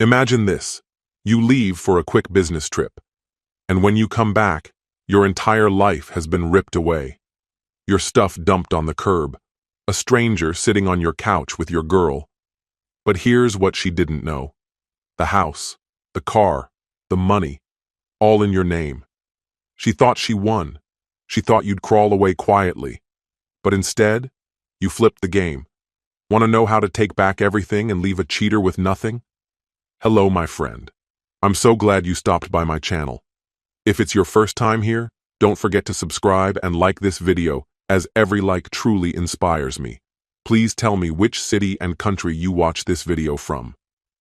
Imagine this. You leave for a quick business trip, and when you come back, your entire life has been ripped away. Your stuff dumped on the curb, a stranger sitting on your couch with your girl. But here's what she didn't know. The house, the car, the money, all in your name. She thought she won. She thought you'd crawl away quietly. But instead, you flipped the game. Want to know how to take back everything and leave a cheater with nothing? Hello, my friend. I'm so glad you stopped by my channel. If it's your first time here, don't forget to subscribe and like this video, as every like truly inspires me. Please tell me which city and country you watch this video from.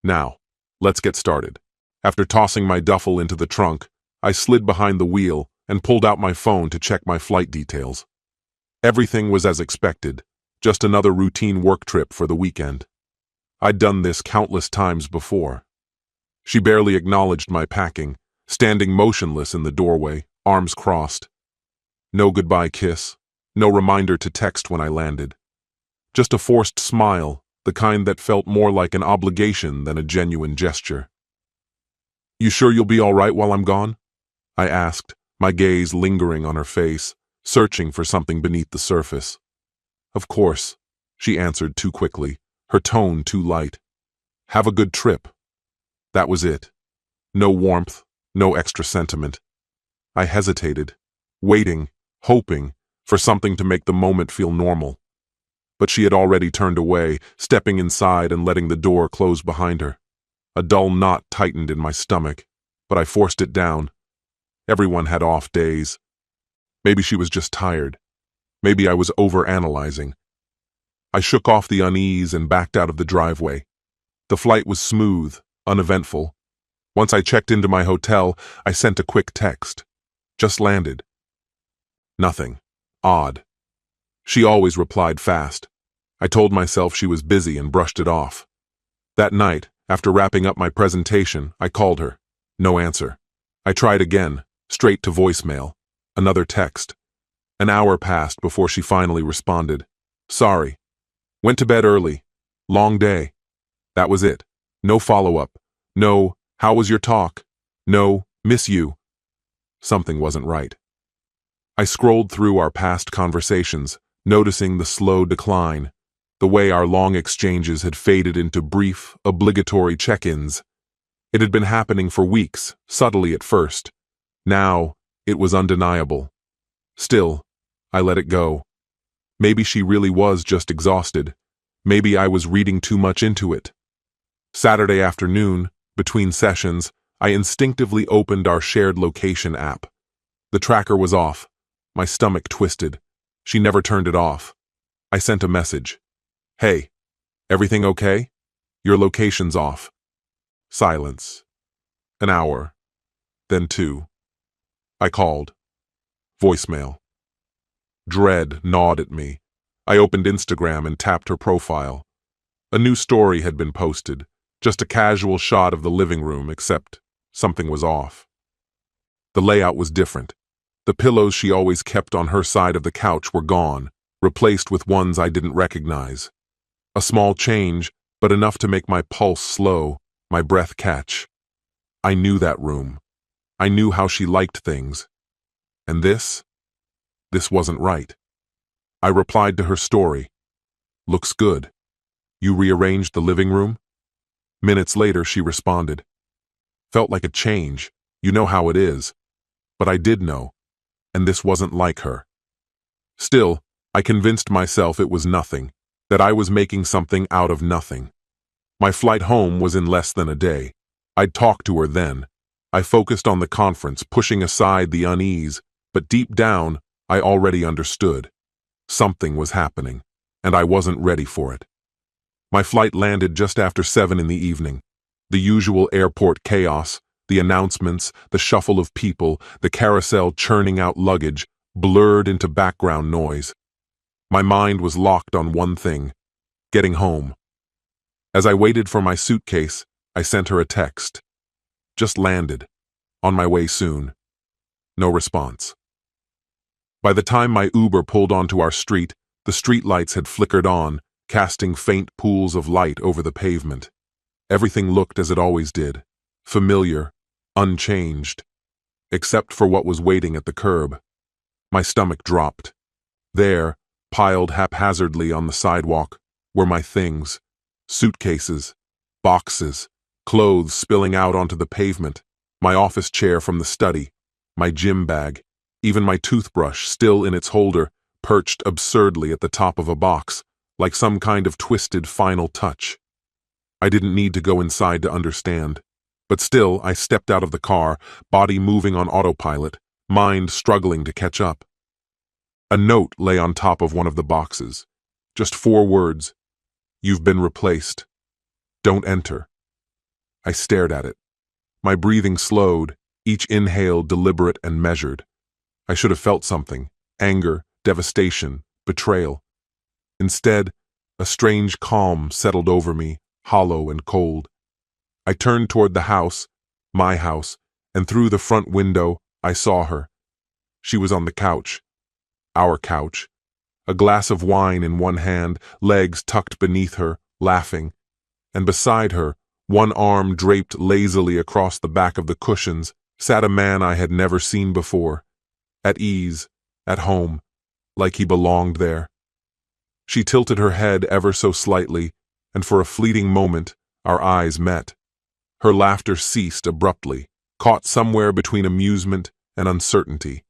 Now, let's get started. After tossing my duffel into the trunk, I slid behind the wheel and pulled out my phone to check my flight details. Everything was as expected, just another routine work trip for the weekend. I'd done this countless times before. She barely acknowledged my packing, standing motionless in the doorway, arms crossed. No goodbye kiss, no reminder to text when I landed. Just a forced smile, the kind that felt more like an obligation than a genuine gesture. "You sure you'll be all right while I'm gone?" I asked, my gaze lingering on her face, searching for something beneath the surface. "Of course," she answered too quickly, her tone too light. "Have a good trip." That was it. No warmth, no extra sentiment. I hesitated, waiting, hoping for something to make the moment feel normal. But she had already turned away, stepping inside and letting the door close behind her. A dull knot tightened in my stomach, but I forced it down. Everyone had off days. Maybe she was just tired. Maybe I was overanalyzing. I shook off the unease and backed out of the driveway. The flight was smooth, uneventful. Once I checked into my hotel, I sent a quick text. "Just landed." Nothing. Odd. She always replied fast. I told myself she was busy and brushed it off. That night, after wrapping up my presentation, I called her. No answer. I tried again, straight to voicemail. Another text. An hour passed before she finally responded. "Sorry. Went to bed early. Long day." That was it. No follow-up. No, "How was your talk?" No, "Miss you." Something wasn't right. I scrolled through our past conversations, noticing the slow decline, the way our long exchanges had faded into brief, obligatory check-ins. It had been happening for weeks, subtly at first. Now, it was undeniable. Still, I let it go. Maybe she really was just exhausted. Maybe I was reading too much into it. Saturday afternoon, between sessions, I instinctively opened our shared location app. The tracker was off. My stomach twisted. She never turned it off. I sent a message. "Hey, everything okay? Your location's off." Silence. An hour. Then 2. I called. Voicemail. Dread gnawed at me. I opened Instagram and tapped her profile. A new story had been posted. Just a casual shot of the living room, except something was off. The layout was different. The pillows she always kept on her side of the couch were gone, replaced with ones I didn't recognize. A small change, but enough to make my pulse slow, my breath catch. I knew that room. I knew how she liked things. And this wasn't right. I replied to her story. "Looks good. You rearranged the living room?" Minutes later, she responded. "Felt like a change. You know how it is." But I did know, and this wasn't like her. Still, I convinced myself it was nothing, that I was making something out of nothing. My flight home was in less than a day. I'd talk to her then. I focused on the conference, pushing aside the unease, but deep down, I already understood. Something was happening, and I wasn't ready for it. My flight landed just after 7 in the evening. The usual airport chaos, the announcements, the shuffle of people, the carousel churning out luggage, blurred into background noise. My mind was locked on one thing: getting home. As I waited for my suitcase, I sent her a text. "Just landed. On my way soon." No response. By the time my Uber pulled onto our street, the streetlights had flickered on, casting faint pools of light over the pavement. Everything looked as it always did, familiar, unchanged, except for what was waiting at the curb. My stomach dropped. There, piled haphazardly on the sidewalk, were my things: suitcases, boxes, clothes spilling out onto the pavement, my office chair from the study, my gym bag, even my toothbrush still in its holder, perched absurdly at the top of a box, like some kind of twisted final touch. I didn't need to go inside to understand, but still I stepped out of the car, body moving on autopilot, mind struggling to catch up. A note lay on top of one of the boxes. Just 4 words. "You've been replaced. Don't enter." I stared at it. My breathing slowed, each inhale deliberate and measured. I should have felt something: anger, devastation, betrayal. Instead, a strange calm settled over me, hollow and cold. I turned toward the house, my house, and through the front window I saw her. She was on the couch. Our couch. A glass of wine in one hand, legs tucked beneath her, laughing. And beside her, one arm draped lazily across the back of the cushions, sat a man I had never seen before. At ease, at home, like he belonged there. She tilted her head ever so slightly, and for a fleeting moment, our eyes met. Her laughter ceased abruptly, caught somewhere between amusement and uncertainty.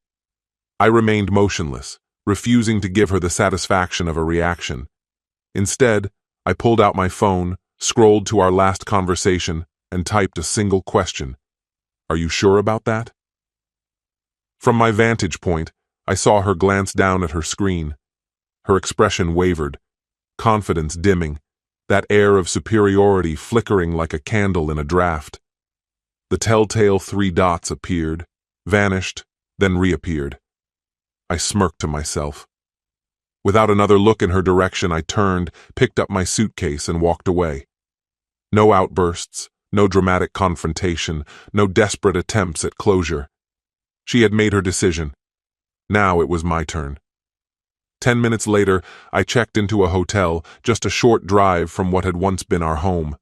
I remained motionless, refusing to give her the satisfaction of a reaction. Instead, I pulled out my phone, scrolled to our last conversation, and typed a single question. "Are you sure about that?" From my vantage point, I saw her glance down at her screen. Her expression wavered, confidence dimming, that air of superiority flickering like a candle in a draft. The telltale 3 dots appeared, vanished, then reappeared. I smirked to myself. Without another look in her direction, I turned, picked up my suitcase, and walked away. No outbursts, no dramatic confrontation, no desperate attempts at closure. She had made her decision. Now it was my turn. 10 minutes later, I checked into a hotel, just a short drive from what had once been our home.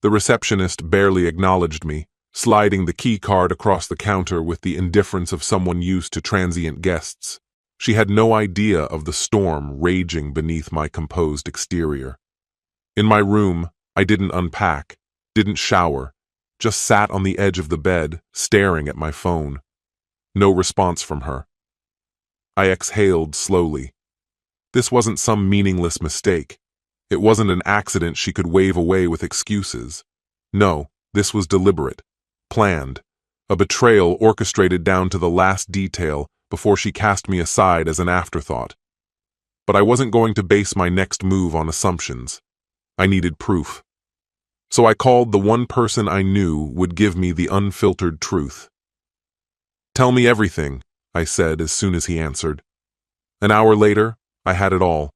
The receptionist barely acknowledged me, sliding the key card across the counter with the indifference of someone used to transient guests. She had no idea of the storm raging beneath my composed exterior. In my room, I didn't unpack, didn't shower, just sat on the edge of the bed, staring at my phone. No response from her. I exhaled slowly. This wasn't some meaningless mistake. It wasn't an accident she could wave away with excuses. No, this was deliberate, planned, a betrayal orchestrated down to the last detail before she cast me aside as an afterthought. But I wasn't going to base my next move on assumptions. I needed proof. So I called the one person I knew would give me the unfiltered truth. "Tell me everything," I said as soon as he answered. An hour later, I had it all.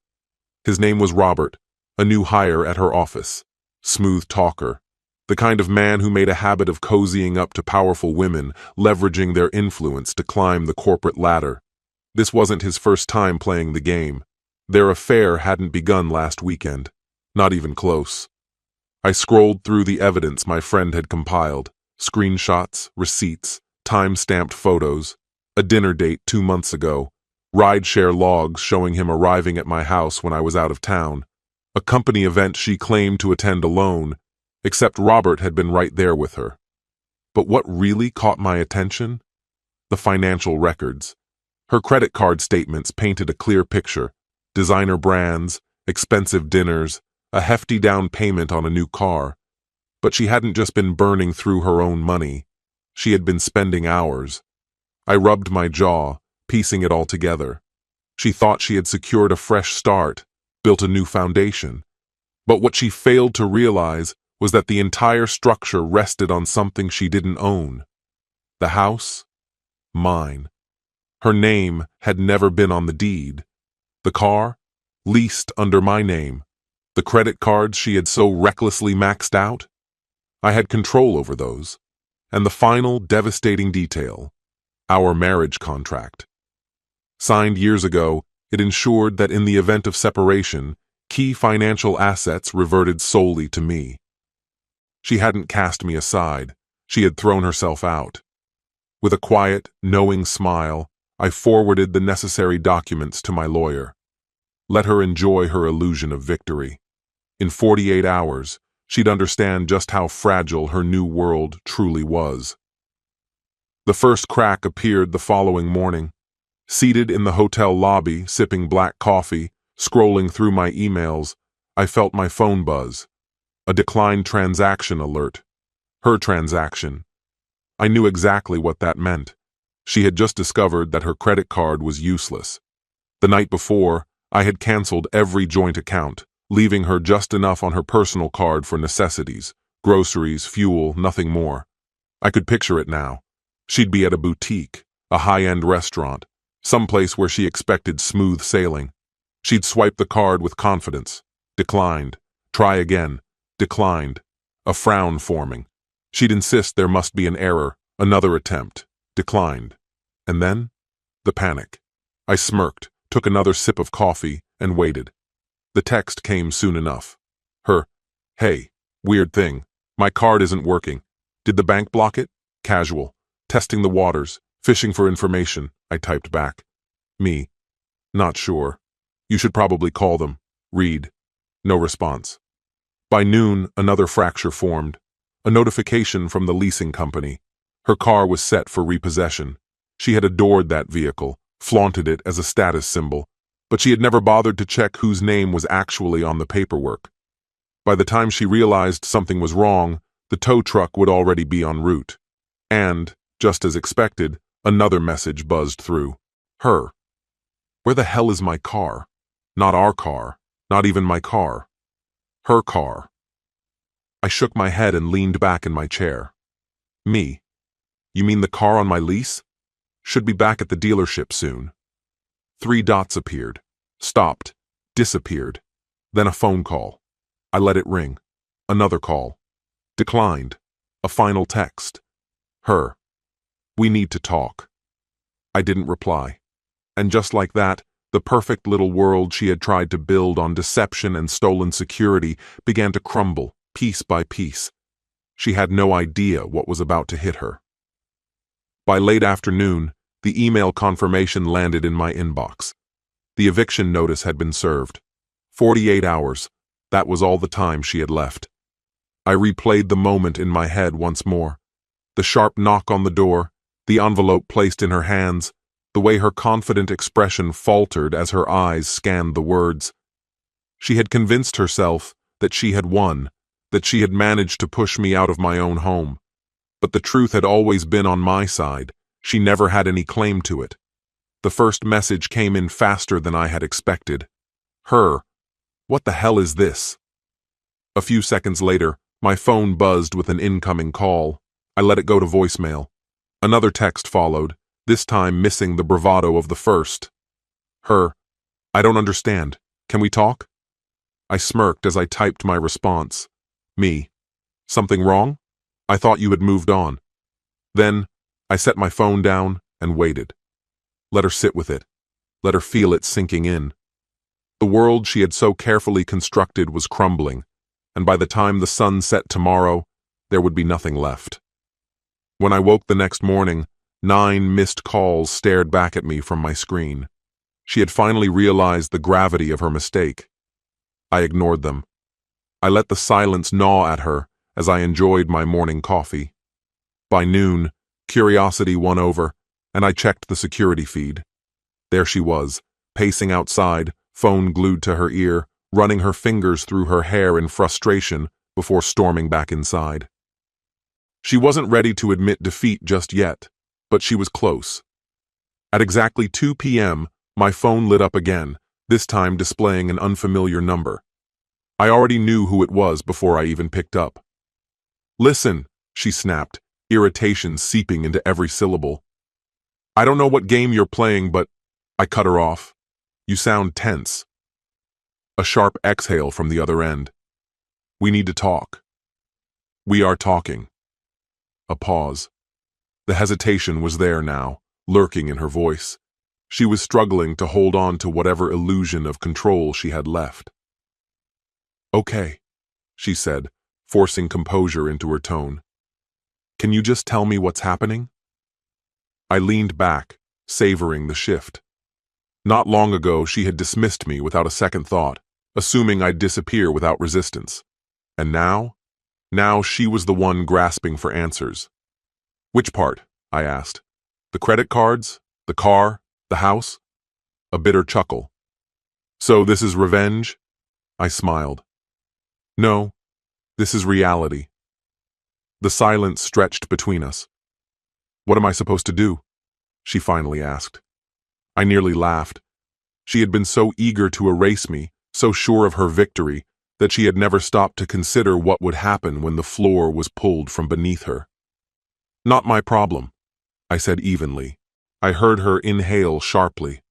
His name was Robert, a new hire at her office. Smooth talker. The kind of man who made a habit of cozying up to powerful women, leveraging their influence to climb the corporate ladder. This wasn't his first time playing the game. Their affair hadn't begun last weekend. Not even close. I scrolled through the evidence my friend had compiled. Screenshots, receipts, time-stamped photos, a dinner date 2 months ago, rideshare logs showing him arriving at my house when I was out of town, a company event she claimed to attend alone, except Robert had been right there with her. But what really caught my attention? The financial records. Her credit card statements painted a clear picture: designer brands, expensive dinners, a hefty down payment on a new car. But she hadn't just been burning through her own money. She had been spending hours. I rubbed my jaw, piecing it all together. She thought she had secured a fresh start, built a new foundation. But what she failed to realize was that the entire structure rested on something she didn't own. The house? Mine. Her name had never been on the deed. The car? Leased under my name. The credit cards she had so recklessly maxed out? I had control over those. And the final devastating detail: our marriage contract. Signed years ago, it ensured that in the event of separation, key financial assets reverted solely to me. She hadn't cast me aside. She had thrown herself out. With a quiet, knowing smile, I forwarded the necessary documents to my lawyer. Let her enjoy her illusion of victory. In 48 hours, she'd understand just how fragile her new world truly was. The first crack appeared the following morning. Seated in the hotel lobby, sipping black coffee, scrolling through my emails, I felt my phone buzz. A declined transaction alert. Her transaction. I knew exactly what that meant. She had just discovered that her credit card was useless. The night before, I had canceled every joint account, leaving her just enough on her personal card for necessities, groceries, fuel, nothing more. I could picture it now. She'd be at a boutique, a high-end restaurant, someplace where she expected smooth sailing. She'd swipe the card with confidence. Declined. Try again. Declined. A frown forming. She'd insist there must be an error. Another attempt. Declined. And then? The panic. I smirked, took another sip of coffee, and waited. The text came soon enough. Hey, weird thing. My card isn't working. Did the bank block it? Casual. Testing the waters. Fishing for information, I typed back. Me. Not sure. You should probably call them. Read. No response. By noon, another fracture formed. A notification from the leasing company. Her car was set for repossession. She had adored that vehicle, flaunted it as a status symbol, but she had never bothered to check whose name was actually on the paperwork. By the time she realized something was wrong, the tow truck would already be en route. And, just as expected, another message buzzed through. Her. Where the hell is my car? Not our car. Not even my car. Her car. I shook my head and leaned back in my chair. Me. You mean the car on my lease? Should be back at the dealership soon. 3 dots appeared. Stopped. Disappeared. Then a phone call. I let it ring. Another call. Declined. A final text. Her. We need to talk. I didn't reply. And just like that, the perfect little world she had tried to build on deception and stolen security began to crumble, piece by piece. She had no idea what was about to hit her. By late afternoon, the email confirmation landed in my inbox. The eviction notice had been served. 48 hours. That was all the time she had left. I replayed the moment in my head once more. The sharp knock on the door, the envelope placed in her hands, the way her confident expression faltered as her eyes scanned the words. She had convinced herself that she had won, that she had managed to push me out of my own home. But the truth had always been on my side. She never had any claim to it. The first message came in faster than I had expected. Her. What the hell is this? A few seconds later, my phone buzzed with an incoming call. I let it go to voicemail. Another text followed, this time missing the bravado of the first. Her. I don't understand. Can we talk? I smirked as I typed my response. Me. Something wrong? I thought you had moved on. Then, I set my phone down and waited. Let her sit with it. Let her feel it sinking in. The world she had so carefully constructed was crumbling, and by the time the sun set tomorrow, there would be nothing left. When I woke the next morning, 9 missed calls stared back at me from my screen. She had finally realized the gravity of her mistake. I ignored them. I let the silence gnaw at her as I enjoyed my morning coffee. By noon, curiosity won over, and I checked the security feed. There she was, pacing outside, phone glued to her ear, running her fingers through her hair in frustration before storming back inside. She wasn't ready to admit defeat just yet, but she was close. At exactly 2 p.m., my phone lit up again, this time displaying an unfamiliar number. I already knew who it was before I even picked up. Listen, she snapped, irritation seeping into every syllable. I don't know what game you're playing, but I cut her off. You sound tense. A sharp exhale from the other end. We need to talk. We are talking. A pause. The hesitation was there now, lurking in her voice. She was struggling to hold on to whatever illusion of control she had left. Okay, she said, forcing composure into her tone. Can you just tell me what's happening? I leaned back, savoring the shift. Not long ago, she had dismissed me without a second thought, assuming I'd disappear without resistance. And now? Now she was the one grasping for answers. Which part? I asked. The credit cards? The car? The house? A bitter chuckle. So this is revenge? I smiled. No, this is reality. The silence stretched between us. What am I supposed to do? She finally asked. I nearly laughed. She had been so eager to erase me, so sure of her victory, that she had never stopped to consider what would happen when the floor was pulled from beneath her. Not my problem, I said evenly. I heard her inhale sharply.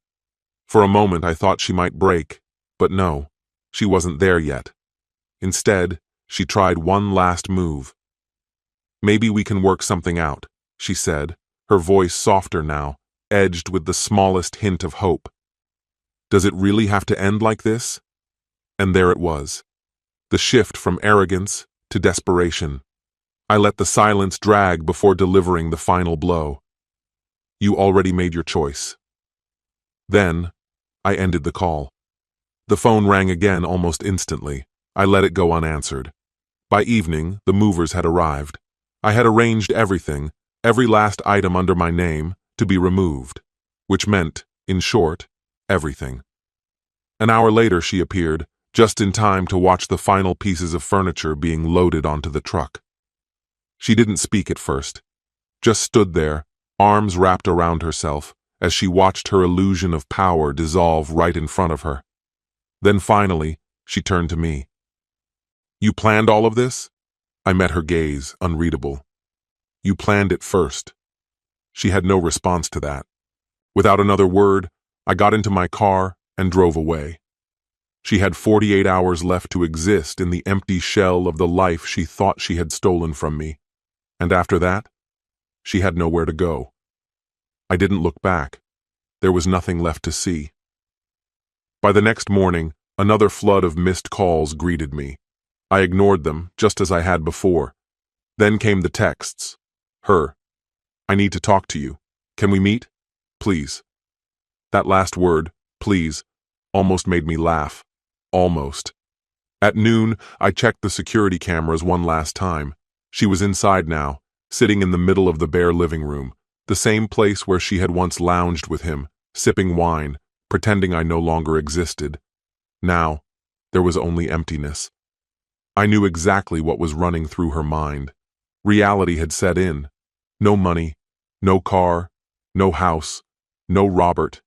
For a moment I thought she might break, but no, she wasn't there yet. Instead, she tried one last move. Maybe we can work something out, she said, her voice softer now, edged with the smallest hint of hope. Does it really have to end like this? And there it was. The shift from arrogance to desperation. I let the silence drag before delivering the final blow. You already made your choice. Then, I ended the call. The phone rang again almost instantly. I let it go unanswered. By evening, the movers had arrived. I had arranged everything, every last item under my name, to be removed, which meant, in short, everything. An hour later she appeared, just in time to watch the final pieces of furniture being loaded onto the truck. She didn't speak at first, just stood there, arms wrapped around herself, as she watched her illusion of power dissolve right in front of her. Then finally, she turned to me. You planned all of this? I met her gaze, unreadable. You planned it first. She had no response to that. Without another word, I got into my car and drove away. She had 48 hours left to exist in the empty shell of the life she thought she had stolen from me. And after that, she had nowhere to go. I didn't look back. There was nothing left to see. By the next morning, another flood of missed calls greeted me. I ignored them, just as I had before. Then came the texts. Her. I need to talk to you. Can we meet? Please. That last word, please, almost made me laugh. Almost. At noon, I checked the security cameras one last time. She was inside now, sitting in the middle of the bare living room, the same place where she had once lounged with him, sipping wine, pretending I no longer existed. Now, there was only emptiness. I knew exactly what was running through her mind. Reality had set in. No money, no car, no house, no Robert.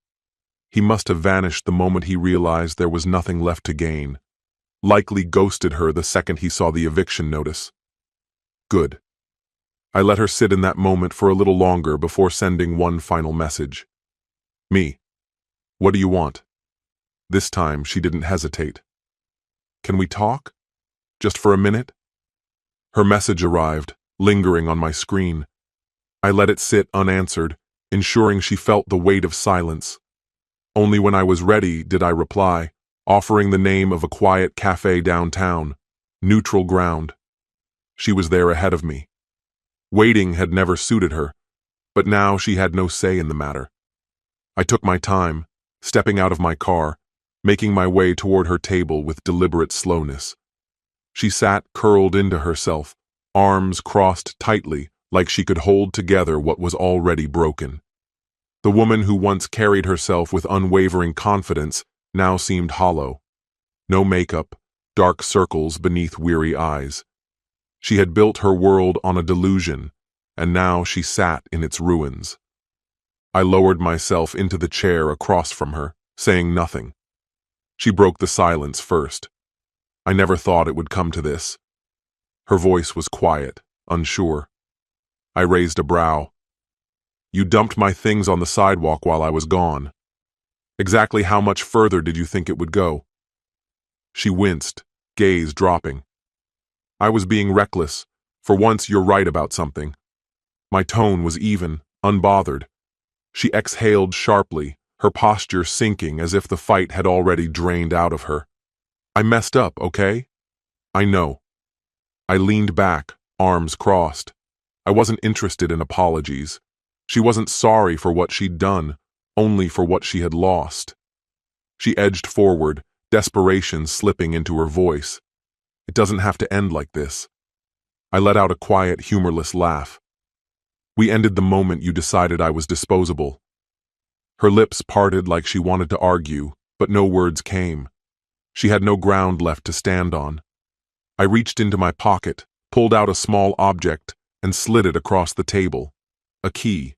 He must have vanished the moment he realized there was nothing left to gain. Likely ghosted her the second he saw the eviction notice. Good. I let her sit in that moment for a little longer before sending one final message. Me. What do you want? This time she didn't hesitate. Can we talk? Just for a minute? Her message arrived, lingering on my screen. I let it sit unanswered, ensuring she felt the weight of silence. Only when I was ready did I reply, offering the name of a quiet cafe downtown, Neutral Ground. She was there ahead of me. Waiting had never suited her, but now she had no say in the matter. I took my time, stepping out of my car, making my way toward her table with deliberate slowness. She sat curled into herself, arms crossed tightly like she could hold together what was already broken. The woman who once carried herself with unwavering confidence now seemed hollow. No makeup, dark circles beneath weary eyes. She had built her world on a delusion, and now she sat in its ruins. I lowered myself into the chair across from her, saying nothing. She broke the silence first. I never thought it would come to this. Her voice was quiet, unsure. I raised a brow. You dumped my things on the sidewalk while I was gone. Exactly how much further did you think it would go? She winced, gaze dropping. I was being reckless. For once, you're right about something. My tone was even, unbothered. She exhaled sharply, her posture sinking as if the fight had already drained out of her. I messed up, okay? I know. I leaned back, arms crossed. I wasn't interested in apologies. She wasn't sorry for what she'd done, only for what she had lost. She edged forward, desperation slipping into her voice. It doesn't have to end like this. I let out a quiet, humorless laugh. We ended the moment you decided I was disposable. Her lips parted like she wanted to argue, but no words came. She had no ground left to stand on. I reached into my pocket, pulled out a small object, and slid it across the table. A key.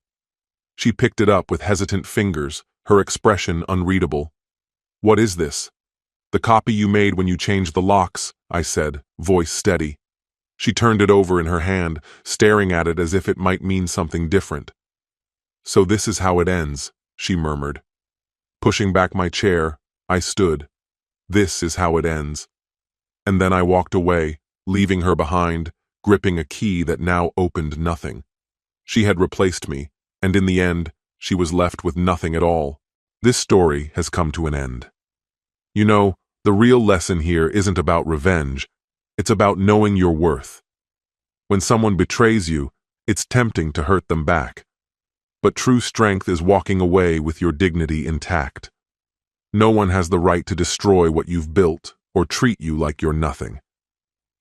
She picked it up with hesitant fingers, her expression unreadable. "What is this?" "The copy you made when you changed the locks," I said, voice steady. She turned it over in her hand, staring at it as if it might mean something different. "So this is how it ends," she murmured. Pushing back my chair, I stood. "This is how it ends." And then I walked away, leaving her behind, gripping a key that now opened nothing. She had replaced me, and in the end, she was left with nothing at all. This story has come to an end. You know, the real lesson here isn't about revenge. It's about knowing your worth. When someone betrays you, it's tempting to hurt them back. But true strength is walking away with your dignity intact. No one has the right to destroy what you've built or treat you like you're nothing.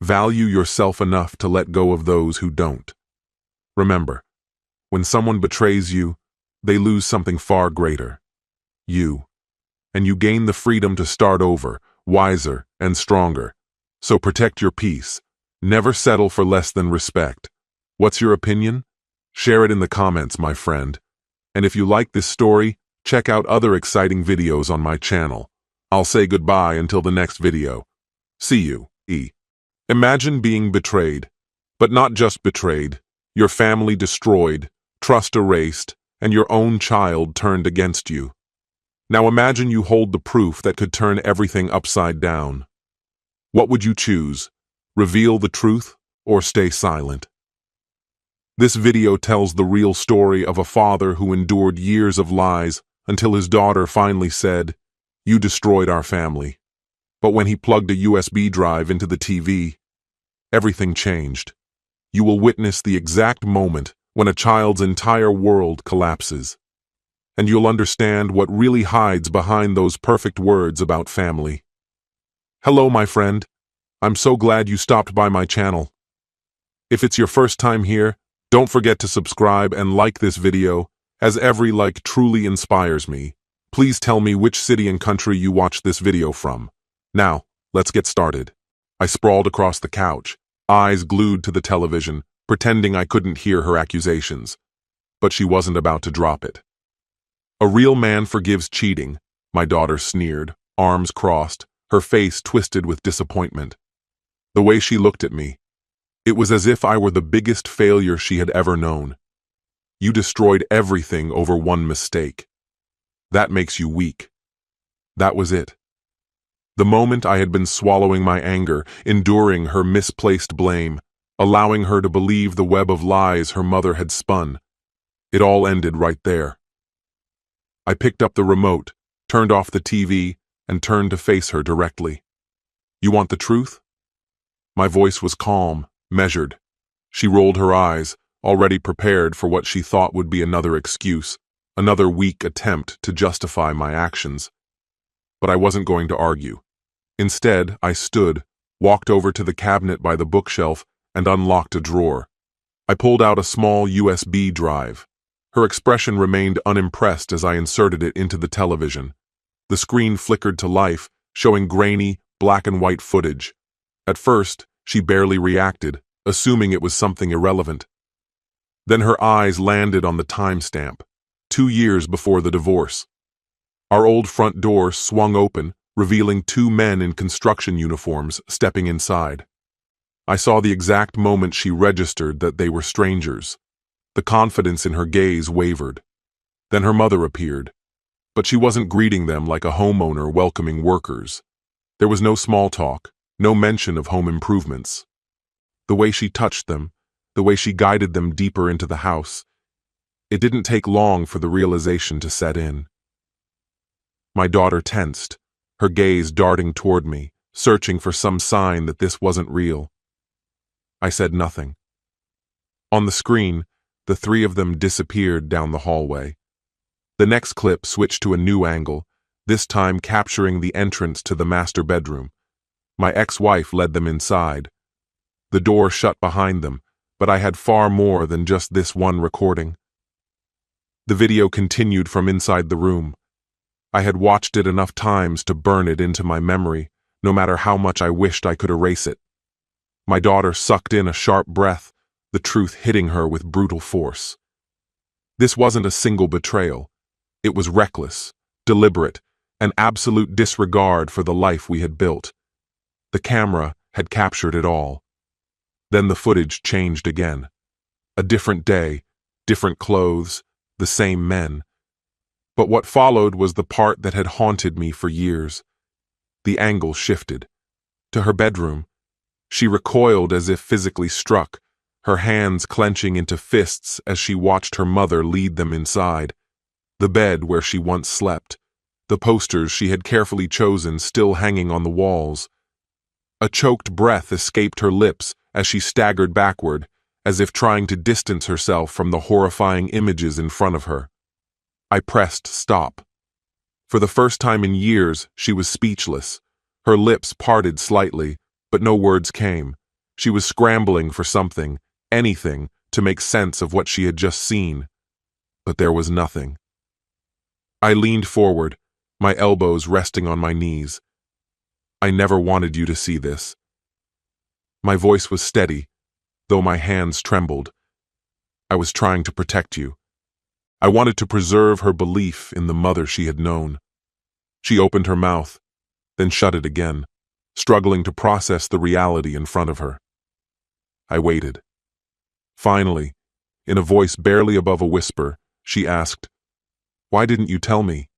Value yourself enough to let go of those who don't. Remember, when someone betrays you, they lose something far greater. You. And you gain the freedom to start over, wiser and stronger. So protect your peace. Never settle for less than respect. What's your opinion? Share it in the comments, my friend. And if you like this story, check out other exciting videos on my channel. I'll say goodbye until the next video. See you, E. Imagine being betrayed. But not just betrayed. Your family destroyed, trust erased, and your own child turned against you. Now imagine you hold the proof that could turn everything upside down. What would you choose? Reveal the truth or stay silent? This video tells the real story of a father who endured years of lies until his daughter finally said, "You destroyed our family." But when he plugged a USB drive into the TV, everything changed. You will witness the exact moment when a child's entire world collapses. And you'll understand what really hides behind those perfect words about family. Hello, my friend. I'm so glad you stopped by my channel. If it's your first time here, don't forget to subscribe and like this video, as every like truly inspires me. Please tell me which city and country you watched this video from. Now, let's get started. I sprawled across the couch, eyes glued to the television, pretending I couldn't hear her accusations. But she wasn't about to drop it. "A real man forgives cheating," my daughter sneered, arms crossed, her face twisted with disappointment. The way she looked at me, it was as if I were the biggest failure she had ever known. "You destroyed everything over one mistake. That makes you weak." That was it. The moment I had been swallowing my anger, enduring her misplaced blame, allowing her to believe the web of lies her mother had spun, it all ended right there. I picked up the remote, turned off the TV, and turned to face her directly. "You want the truth?" My voice was calm, measured. She rolled her eyes, already prepared for what she thought would be another excuse, another weak attempt to justify my actions. But I wasn't going to argue. Instead, I stood, walked over to the cabinet by the bookshelf, and unlocked a drawer. I pulled out a small USB drive. Her expression remained unimpressed as I inserted it into the television. The screen flickered to life, showing grainy, black and white footage. At first, she barely reacted, assuming it was something irrelevant. Then her eyes landed on the timestamp, 2 years before the divorce. Our old front door swung open, revealing 2 men in construction uniforms stepping inside. I saw the exact moment she registered that they were strangers. The confidence in her gaze wavered. Then her mother appeared. But she wasn't greeting them like a homeowner welcoming workers. There was no small talk, no mention of home improvements. The way she touched them, the way she guided them deeper into the house, it didn't take long for the realization to set in. My daughter tensed, her gaze darting toward me, searching for some sign that this wasn't real. I said nothing. On the screen, the three of them disappeared down the hallway. The next clip switched to a new angle, this time capturing the entrance to the master bedroom. My ex-wife led them inside. The door shut behind them, but I had far more than just this one recording. The video continued from inside the room. I had watched it enough times to burn it into my memory, no matter how much I wished I could erase it. My daughter sucked in a sharp breath, the truth hitting her with brutal force. This wasn't a single betrayal. It was reckless, deliberate, an absolute disregard for the life we had built. The camera had captured it all. Then the footage changed again. A different day, different clothes, the same men. But what followed was the part that had haunted me for years. The angle shifted. To her bedroom. She recoiled as if physically struck, her hands clenching into fists as she watched her mother lead them inside. The bed where she once slept. The posters she had carefully chosen still hanging on the walls. A choked breath escaped her lips as she staggered backward, as if trying to distance herself from the horrifying images in front of her. I pressed stop. For the first time in years, she was speechless. Her lips parted slightly, but no words came. She was scrambling for something, anything, to make sense of what she had just seen. But there was nothing. I leaned forward, my elbows resting on my knees. I never wanted you to see this. My voice was steady, though my hands trembled. I was trying to protect you. I wanted to preserve her belief in the mother she had known. She opened her mouth, then shut it again, struggling to process the reality in front of her. I waited. Finally, in a voice barely above a whisper, she asked, "Why didn't you tell me?"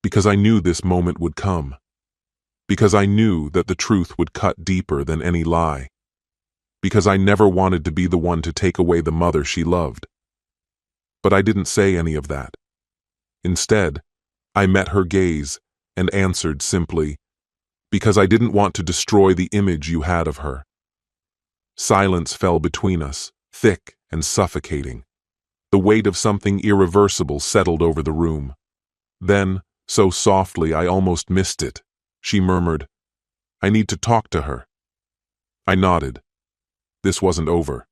Because I knew this moment would come. Because I knew that the truth would cut deeper than any lie. Because I never wanted to be the one to take away the mother she loved. But I didn't say any of that. Instead, I met her gaze and answered simply, "Because I didn't want to destroy the image you had of her." Silence fell between us, thick and suffocating. The weight of something irreversible settled over the room. Then, so softly I almost missed it, she murmured, "I need to talk to her." I nodded. This wasn't over.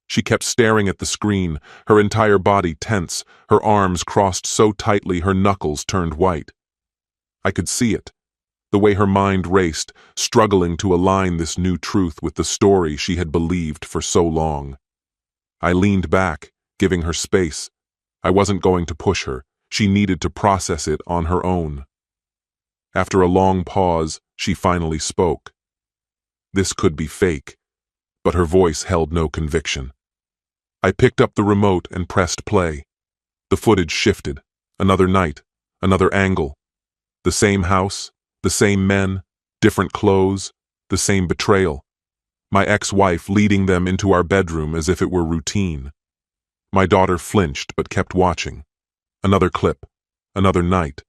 She kept staring at the screen, her entire body tense, her arms crossed so tightly her knuckles turned white. I could see it, the way her mind raced, struggling to align this new truth with the story she had believed for so long. I leaned back, giving her space. I wasn't going to push her. She needed to process it on her own. After a long pause, she finally spoke. This could be fake, but her voice held no conviction. I picked up the remote and pressed play. The footage shifted. Another night, another angle. The same house, the same men, different clothes, the same betrayal. My ex-wife leading them into our bedroom as if it were routine. My daughter flinched but kept watching. Another clip, another night,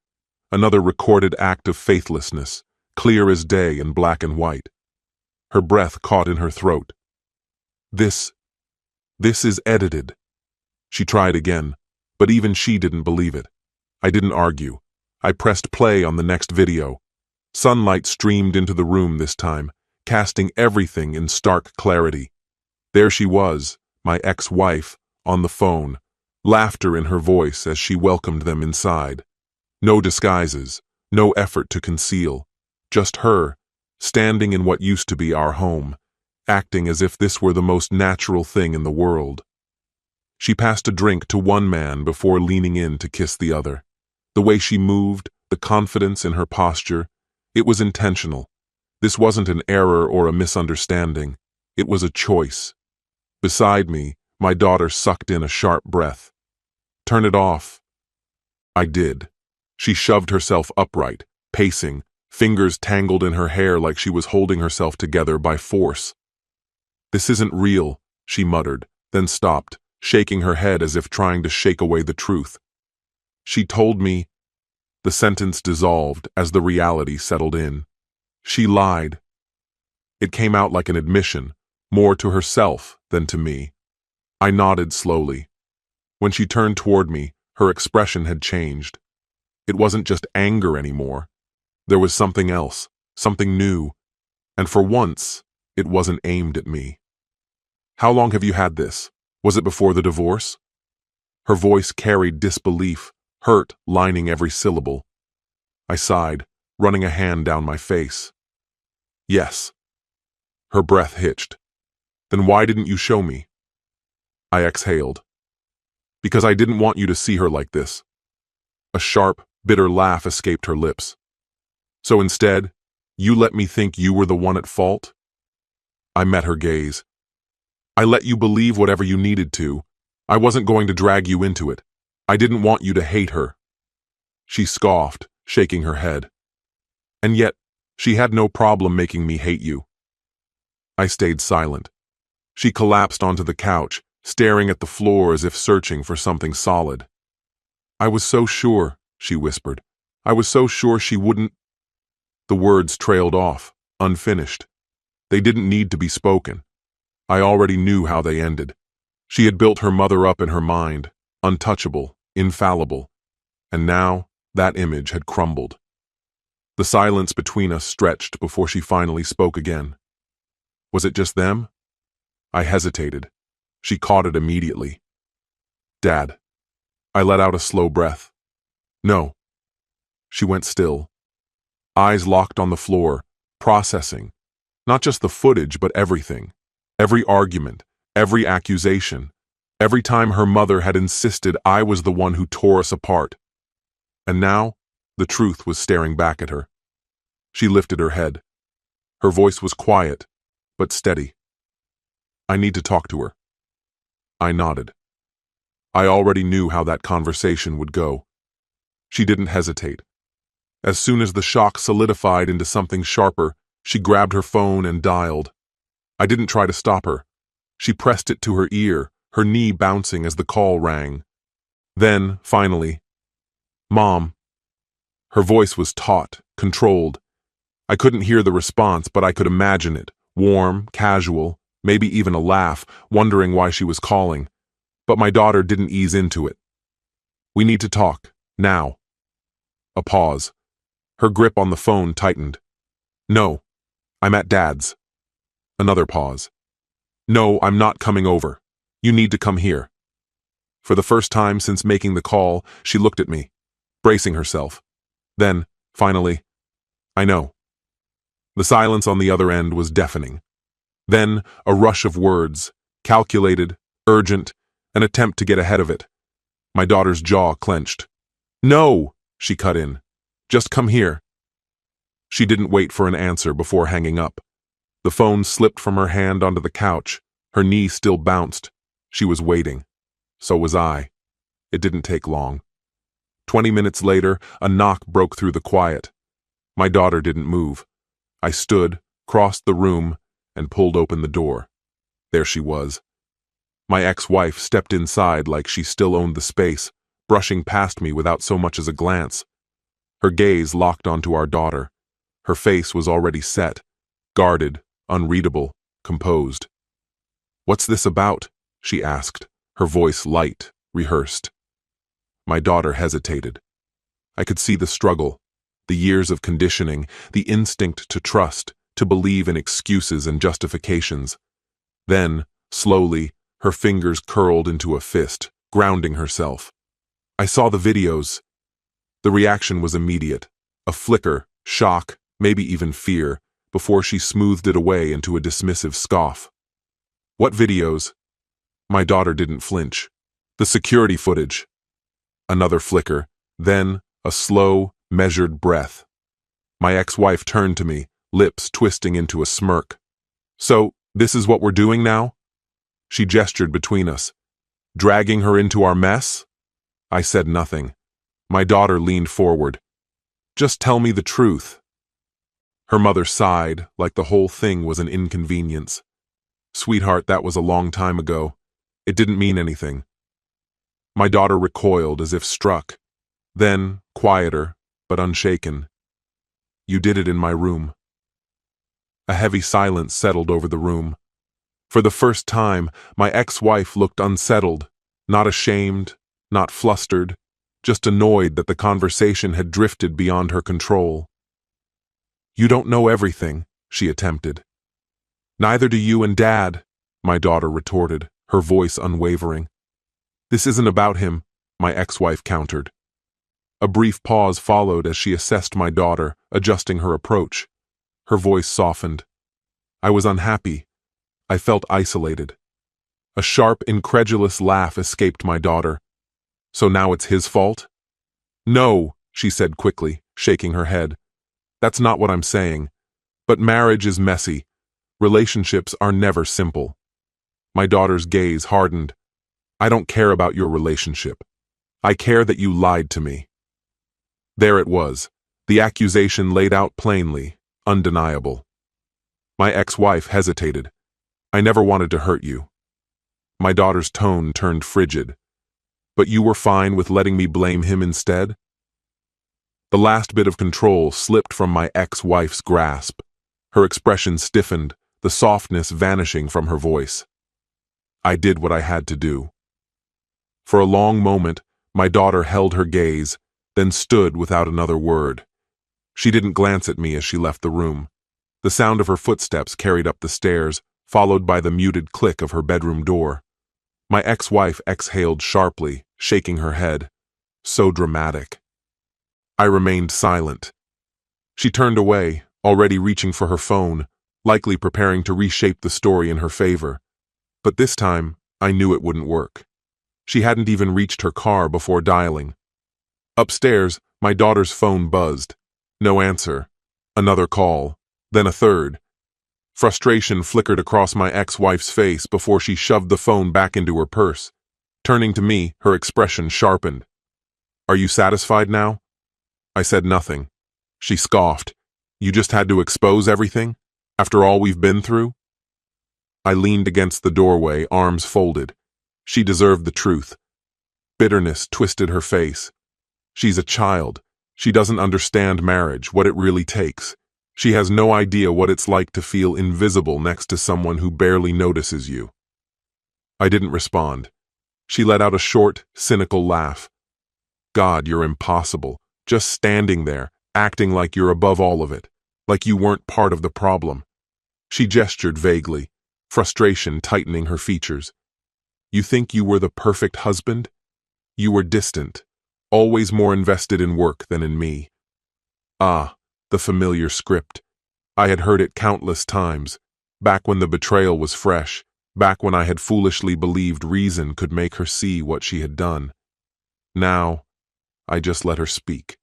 another recorded act of faithlessness, clear as day in black and white. Her breath caught in her throat. This is edited." She tried again, but even she didn't believe it. I didn't argue. I pressed play on the next video. Sunlight streamed into the room this time, casting everything in stark clarity. There she was, my ex-wife, on the phone, laughter in her voice as she welcomed them inside. No disguises, no effort to conceal. Just her, standing in what used to be our home, acting as if this were the most natural thing in the world. She passed a drink to one man before leaning in to kiss the other. The way she moved, the confidence in her posture, it was intentional. This wasn't an error or a misunderstanding. It was a choice. Beside me, my daughter sucked in a sharp breath. "Turn it off." I did. She shoved herself upright, pacing, fingers tangled in her hair like she was holding herself together by force. "This isn't real," she muttered, then stopped, shaking her head as if trying to shake away the truth. "She told me—" The sentence dissolved as the reality settled in. She lied. It came out like an admission, more to herself than to me. I nodded slowly. When she turned toward me, her expression had changed. It wasn't just anger anymore. There was something else, something new, and for once, it wasn't aimed at me. How long have you had this? Was it before the divorce? Her voice carried disbelief, hurt lining every syllable. I sighed, running a hand down my face. Yes. Her breath hitched. Then why didn't you show me? I exhaled. Because I didn't want you to see her like this. A sharp, bitter laugh escaped her lips. So instead, you let me think you were the one at fault? I met her gaze. I let you believe whatever you needed to. I wasn't going to drag you into it. I didn't want you to hate her. She scoffed, shaking her head. And yet, she had no problem making me hate you. I stayed silent. She collapsed onto the couch, staring at the floor as if searching for something solid. I was so sure, she whispered. I was so sure she wouldn't. The words trailed off, unfinished. They didn't need to be spoken. I already knew how they ended. She had built her mother up in her mind, untouchable, infallible. And now, that image had crumbled. The silence between us stretched before she finally spoke again. Was it just them? I hesitated. She caught it immediately. Dad. I let out a slow breath. No. She went still. Eyes locked on the floor, processing. Not just the footage, but everything. Every argument, every accusation. Every time her mother had insisted I was the one who tore us apart. And now, the truth was staring back at her. She lifted her head. Her voice was quiet, but steady. I need to talk to her. I nodded. I already knew how that conversation would go. She didn't hesitate. As soon as the shock solidified into something sharper, she grabbed her phone and dialed. I didn't try to stop her. She pressed it to her ear, her knee bouncing as the call rang. Then, finally, Mom. Her voice was taut, controlled. I couldn't hear the response, but I could imagine it, warm, casual, maybe even a laugh, wondering why she was calling. But my daughter didn't ease into it. We need to talk, now. A pause. Her grip on the phone tightened. No, I'm at Dad's. Another pause. No, I'm not coming over. You need to come here. For the first time since making the call, she looked at me, bracing herself. Then, finally, I know. The silence on the other end was deafening. Then, a rush of words, calculated, urgent, an attempt to get ahead of it. My daughter's jaw clenched. No, she cut in. Just come here. She didn't wait for an answer before hanging up. The phone slipped from her hand onto the couch. Her knee still bounced. She was waiting. So was I. It didn't take long. 20 minutes later, a knock broke through the quiet. My daughter didn't move. I stood, crossed the room, and pulled open the door. There she was. My ex-wife stepped inside like she still owned the space, brushing past me without so much as a glance. Her gaze locked onto our daughter. Her face was already set, guarded, unreadable, composed. What's this about? She asked, her voice light, rehearsed. My daughter hesitated. I could see the struggle, the years of conditioning, the instinct to trust, to believe in excuses and justifications. Then, slowly, her fingers curled into a fist, grounding herself. I saw the videos. The reaction was immediate. A flicker, shock, maybe even fear, before she smoothed it away into a dismissive scoff. What videos? My daughter didn't flinch. The security footage. Another flicker, then a slow, measured breath. My ex-wife turned to me, lips twisting into a smirk. So, this is what we're doing now? She gestured between us. Dragging her into our mess? I said nothing. My daughter leaned forward. Just tell me the truth. Her mother sighed, like the whole thing was an inconvenience. Sweetheart, that was a long time ago. It didn't mean anything. My daughter recoiled as if struck. Then, quieter, but unshaken. You did it in my room. A heavy silence settled over the room. For the first time, my ex-wife looked unsettled, not ashamed, not flustered, just annoyed that the conversation had drifted beyond her control. "You don't know everything," she attempted. "Neither do you and Dad," my daughter retorted, her voice unwavering. "This isn't about him," my ex-wife countered. A brief pause followed as she assessed my daughter, adjusting her approach. Her voice softened. I was unhappy. I felt isolated. A sharp, incredulous laugh escaped my daughter. "So now it's his fault?" "No," she said quickly, shaking her head. "That's not what I'm saying. But marriage is messy. Relationships are never simple." My daughter's gaze hardened. "I don't care about your relationship. I care that you lied to me." There it was, the accusation laid out plainly, undeniable. My ex-wife hesitated. "I never wanted to hurt you." My daughter's tone turned frigid. "But you were fine with letting me blame him instead?" The last bit of control slipped from my ex-wife's grasp. Her expression stiffened, the softness vanishing from her voice. I did what I had to do. For a long moment, my daughter held her gaze, then stood without another word. She didn't glance at me as she left the room. The sound of her footsteps carried up the stairs, followed by the muted click of her bedroom door. My ex-wife exhaled sharply, shaking her head. So dramatic. I remained silent. She turned away, already reaching for her phone, likely preparing to reshape the story in her favor. But this time, I knew it wouldn't work. She hadn't even reached her car before dialing. Upstairs, my daughter's phone buzzed. No answer. Another call. Then a third. Frustration flickered across my ex-wife's face before she shoved the phone back into her purse. Turning to me, her expression sharpened. "Are you satisfied now?" I said nothing. She scoffed. "You just had to expose everything? After all we've been through?" I leaned against the doorway, arms folded. She deserved the truth. Bitterness twisted her face. She's a child. She doesn't understand marriage, what it really takes. She has no idea what it's like to feel invisible next to someone who barely notices you. I didn't respond. She let out a short, cynical laugh. "God, you're impossible. Just standing there, acting like you're above all of it, like you weren't part of the problem." She gestured vaguely, frustration tightening her features. "You think you were the perfect husband? You were distant, always more invested in work than in me." Ah, the familiar script. I had heard it countless times, back when the betrayal was fresh, back when I had foolishly believed reason could make her see what she had done. Now, I just let her speak.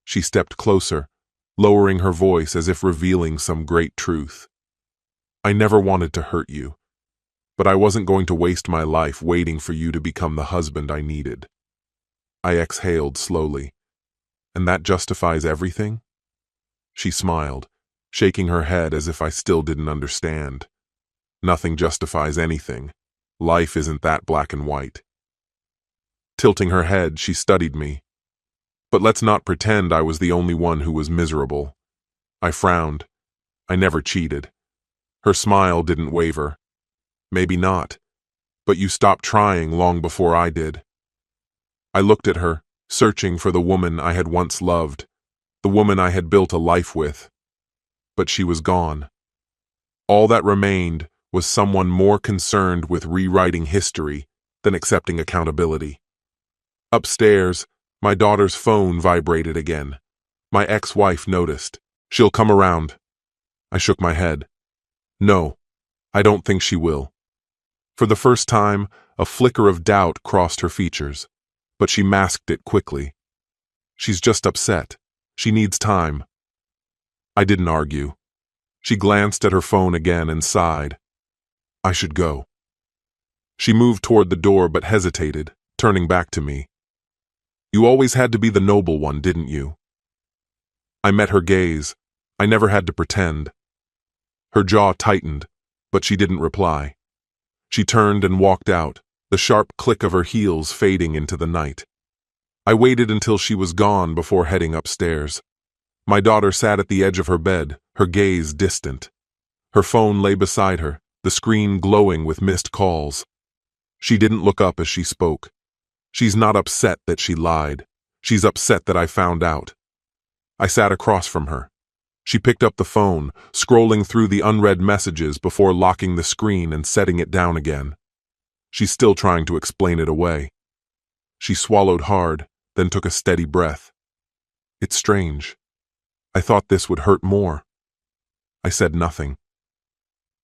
She stepped closer, lowering her voice as if revealing some great truth. "I never wanted to hurt you, but I wasn't going to waste my life waiting for you to become the husband I needed." I exhaled slowly. "And that justifies everything?" She smiled, shaking her head as if I still didn't understand. "Nothing justifies anything. Life isn't that black and white." Tilting her head, she studied me. "But let's not pretend I was the only one who was miserable." I frowned. "I never cheated." Her smile didn't waver. "Maybe not. But you stopped trying long before I did." I looked at her, searching for the woman I had once loved, the woman I had built a life with. But she was gone. All that remained was someone more concerned with rewriting history than accepting accountability. Upstairs, my daughter's phone vibrated again. My ex-wife noticed. "She'll come around." I shook my head. "No, I don't think she will." For the first time, a flicker of doubt crossed her features, but she masked it quickly. "She's just upset. She needs time." I didn't argue. She glanced at her phone again and sighed. "I should go." She moved toward the door but hesitated, turning back to me. "You always had to be the noble one, didn't you?" I met her gaze. I never had to pretend. Her jaw tightened, but she didn't reply. She turned and walked out, the sharp click of her heels fading into the night. I waited until she was gone before heading upstairs. My daughter sat at the edge of her bed, her gaze distant. Her phone lay beside her, the screen glowing with missed calls. She didn't look up as she spoke. She's not upset that she lied. She's upset that I found out. I sat across from her. She picked up the phone, scrolling through the unread messages before locking the screen and setting it down again. She's still trying to explain it away. She swallowed hard, then took a steady breath. It's strange. I thought this would hurt more. I said nothing.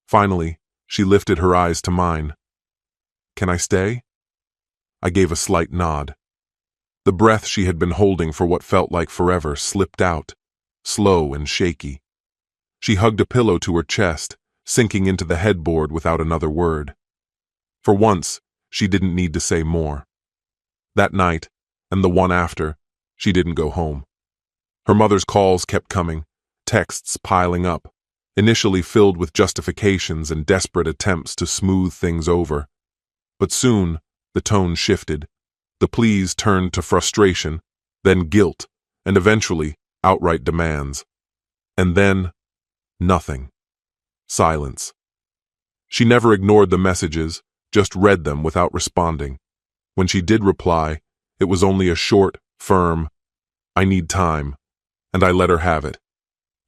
Finally, she lifted her eyes to mine. Can I stay? I gave a slight nod. The breath she had been holding for what felt like forever slipped out, slow and shaky. She hugged a pillow to her chest, sinking into the headboard without another word. For once, she didn't need to say more. That night, and the one after, she didn't go home. Her mother's calls kept coming, texts piling up, initially filled with justifications and desperate attempts to smooth things over. But soon, the tone shifted. The pleas turned to frustration, then guilt, and eventually outright demands. And then, nothing. Silence. She never ignored the messages, just read them without responding. When she did reply, it was only a short, firm, "I need time," and I let her have it.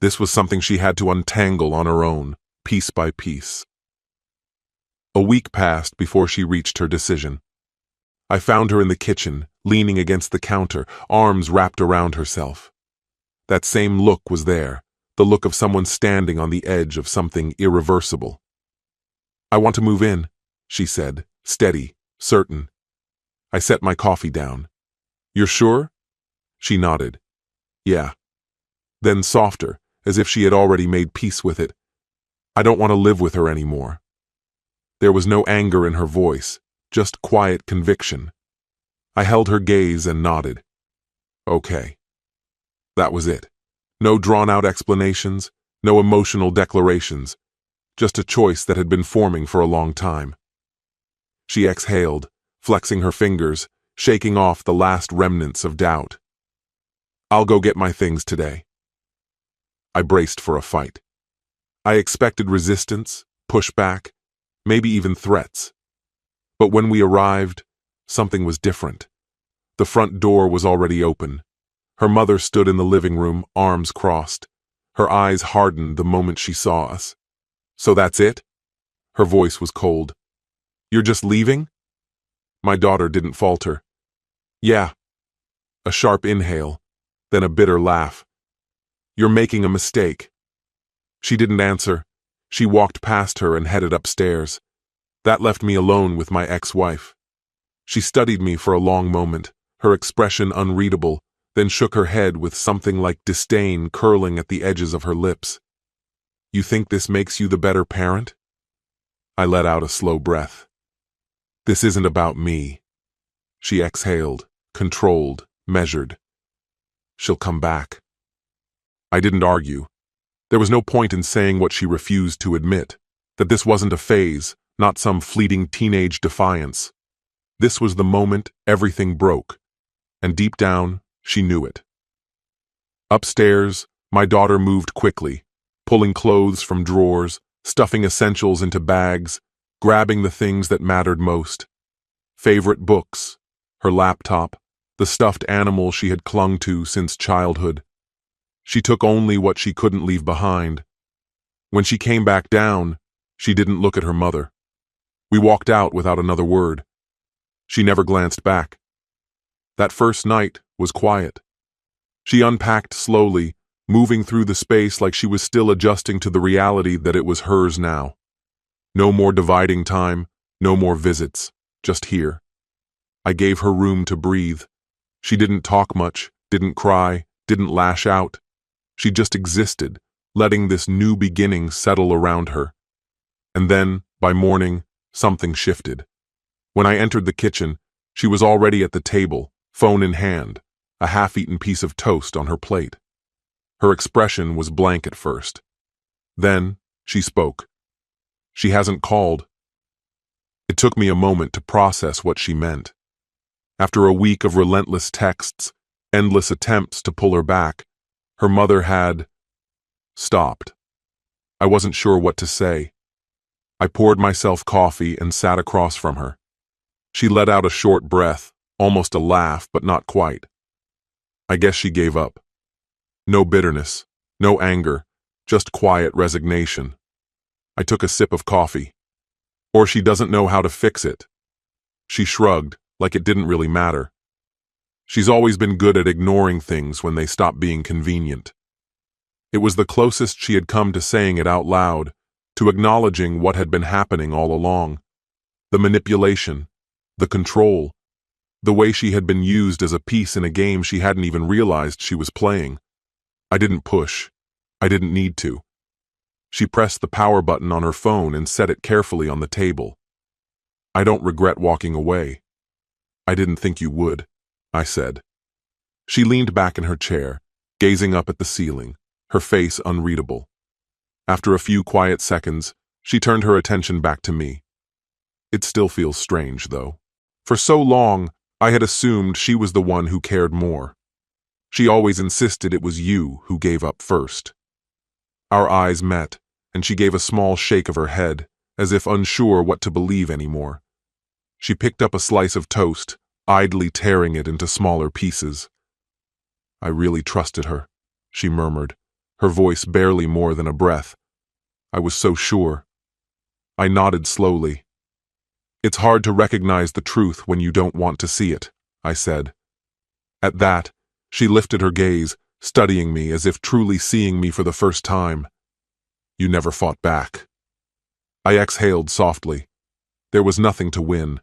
This was something she had to untangle on her own, piece by piece. A week passed before she reached her decision. I found her in the kitchen, leaning against the counter, arms wrapped around herself. That same look was there, the look of someone standing on the edge of something irreversible. "I want to move in," she said, steady, certain. I set my coffee down. "You're sure?" She nodded. "Yeah." Then softer, as if she had already made peace with it. "I don't want to live with her anymore." There was no anger in her voice, just quiet conviction. I held her gaze and nodded. Okay. That was it. No drawn-out explanations, no emotional declarations, just a choice that had been forming for a long time. She exhaled, flexing her fingers, shaking off the last remnants of doubt. "I'll go get my things today." I braced for a fight. I expected resistance, pushback, maybe even threats. But when we arrived, something was different. The front door was already open. Her mother stood in the living room, arms crossed. Her eyes hardened the moment she saw us. "So that's it?" Her voice was cold. "You're just leaving?" My daughter didn't falter. "Yeah." A sharp inhale, then a bitter laugh. "You're making a mistake." She didn't answer. She walked past her and headed upstairs. That left me alone with my ex-wife. She studied me for a long moment, her expression unreadable, then shook her head with something like disdain curling at the edges of her lips. "You think this makes you the better parent?" I let out a slow breath. "This isn't about me." She exhaled, controlled, measured. "She'll come back." I didn't argue. There was no point in saying what she refused to admit, that this wasn't a phase, not some fleeting teenage defiance. This was the moment everything broke, and deep down, she knew it. Upstairs, my daughter moved quickly, pulling clothes from drawers, stuffing essentials into bags, grabbing the things that mattered most. Favorite books, her laptop, the stuffed animal she had clung to since childhood. She took only what she couldn't leave behind. When she came back down, she didn't look at her mother. We walked out without another word. She never glanced back. That first night was quiet. She unpacked slowly, moving through the space like she was still adjusting to the reality that it was hers now. No more dividing time, no more visits, just here. I gave her room to breathe. She didn't talk much, didn't cry, didn't lash out. She just existed, letting this new beginning settle around her. And then, by morning, something shifted. When I entered the kitchen, she was already at the table, phone in hand, a half-eaten piece of toast on her plate. Her expression was blank at first. Then, she spoke. "She hasn't called." It took me a moment to process what she meant. After a week of relentless texts, endless attempts to pull her back, her mother had stopped. I wasn't sure what to say. I poured myself coffee and sat across from her. She let out a short breath, almost a laugh, but not quite. I guess she gave up. No bitterness, no anger, just quiet resignation. I took a sip of coffee. Or she doesn't know how to fix it. She shrugged, like it didn't really matter. She's always been good at ignoring things when they stop being convenient. It was the closest she had come to saying it out loud, to acknowledging what had been happening all along. The manipulation, the control, the way she had been used as a piece in a game she hadn't even realized she was playing. I didn't push. I didn't need to. She pressed the power button on her phone and set it carefully on the table. I don't regret walking away. I didn't think you would, I said. She leaned back in her chair, gazing up at the ceiling, her face unreadable. After a few quiet seconds, she turned her attention back to me. It still feels strange, though. For so long, I had assumed she was the one who cared more. She always insisted it was you who gave up first. Our eyes met, and she gave a small shake of her head, as if unsure what to believe anymore. She picked up a slice of toast, idly tearing it into smaller pieces. I really trusted her, she murmured, her voice barely more than a breath. I was so sure. I nodded slowly. It's hard to recognize the truth when you don't want to see it, I said. At that, she lifted her gaze, studying me as if truly seeing me for the first time. You never fought back. I exhaled softly. There was nothing to win.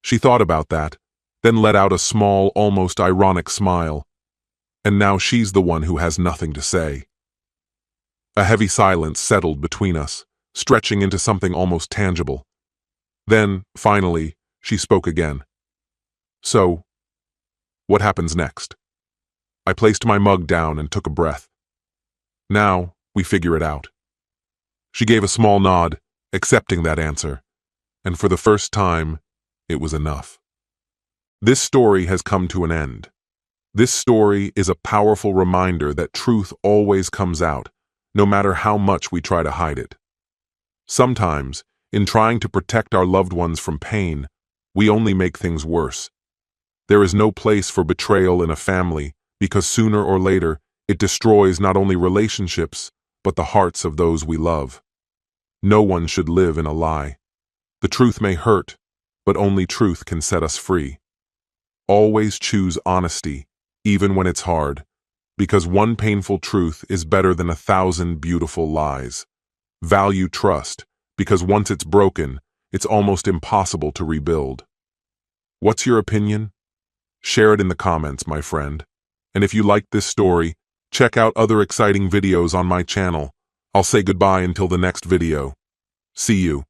She thought about that, then let out a small, almost ironic smile. And now she's the one who has nothing to say. A heavy silence settled between us, stretching into something almost tangible. Then, finally, she spoke again. So, what happens next? I placed my mug down and took a breath. Now, we figure it out. She gave a small nod, accepting that answer, and for the first time, it was enough. This story has come to an end. This story is a powerful reminder that truth always comes out, no matter how much we try to hide it. Sometimes, in trying to protect our loved ones from pain, we only make things worse. There is no place for betrayal in a family because sooner or later, it destroys not only relationships, but the hearts of those we love. No one should live in a lie. The truth may hurt, but only truth can set us free. Always choose honesty, even when it's hard, because one painful truth is better than 1,000 beautiful lies. Value trust, because once it's broken, it's almost impossible to rebuild. What's your opinion? Share it in the comments, my friend. And if you liked this story, check out other exciting videos on my channel. I'll say goodbye until the next video. See you.